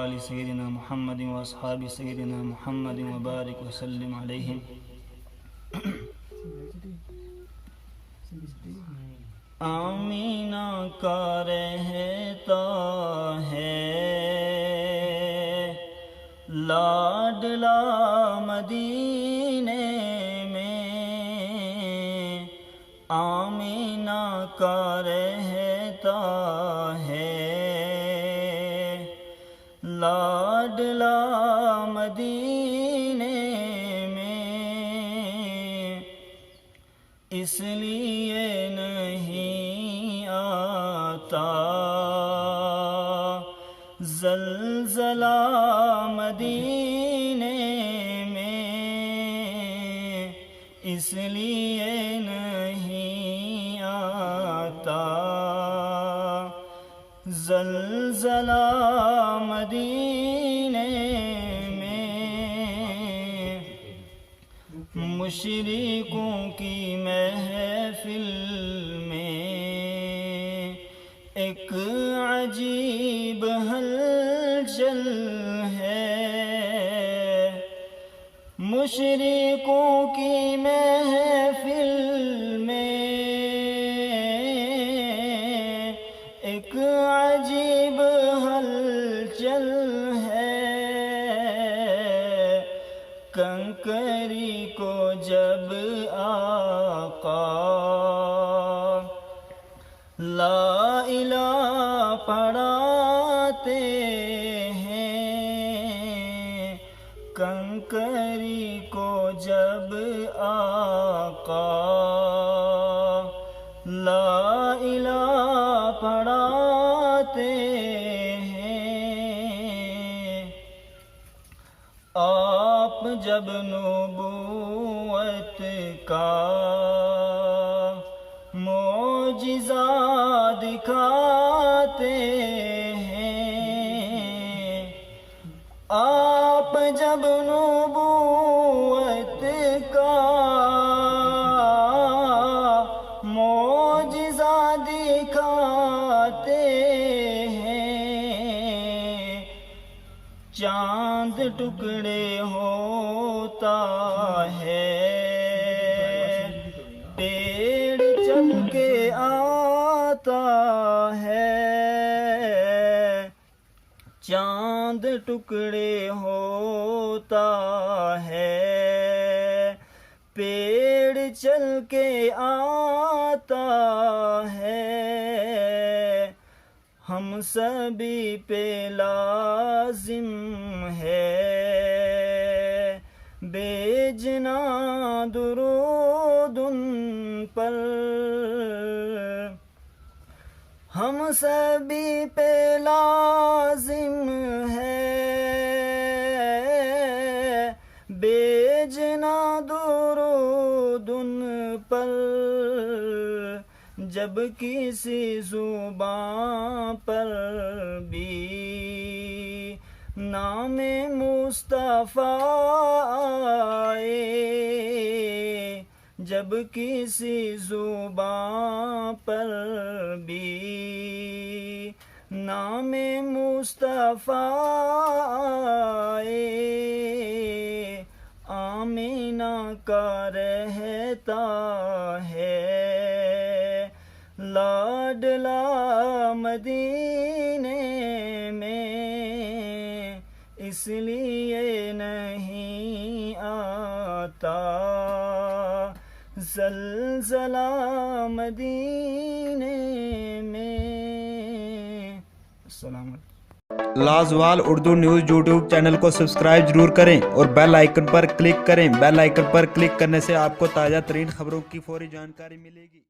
آل سیدنا محمد واصحاب سیدنا محمد وبارک وسلم علیہم۔ آمینہ کا رہتا ہے لاڈلا مدینے میں، آمینہ کا رہتا ہے لاڈلا مدینے میں، اس لیے نہیں آتا زلزلہ مدینے میں، اس لیے نہیں آتا زلزلہ مدینے میں۔ مشرکوں کی محفل میں ایک عجیب ہلچل ہے، مشرکوں کی محفل میں ایک عجیب ہلچل ہے، کنکری کو جب آقا لا الہ پڑھاتے ہیں، کنکری کو جب آقا لا الہ پڑھاتے ہیں، آپ جب نبوت کا معجزہ دکھاتے ہیں، آپ جب نبوت کا معجزہ دکھاتے ہیں، چاند ٹکڑے ہوتا ہے، پیڑ چل کے آتا ہے، چاند ٹکڑے ہوتا ہے، پیڑ چل کے آتا ہے، ہم سبھی پہ لازم ہے بھیجنا درود ان پر، ہم سبھی پہ لازم ہے بھیجنا درود ان پر، جب کسی زبان پر بھی نام مصطفیٰ آئے، جب کسی زبان پر بھی نام مصطفیٰ آئے، آمینہ کا رہتا ہے لاڈلا مدینے میں، اس لیے نہیں آتا زلزلہ مدینے میں۔ السلام علیکم۔ لازوال اردو نیوز یوٹیوب چینل کو سبسکرائب ضرور کریں اور بیل آئیکن پر کلک کریں، بیل آئیکن پر کلک کرنے سے آپ کو تازہ ترین خبروں کی فوری جانکاری ملے گی۔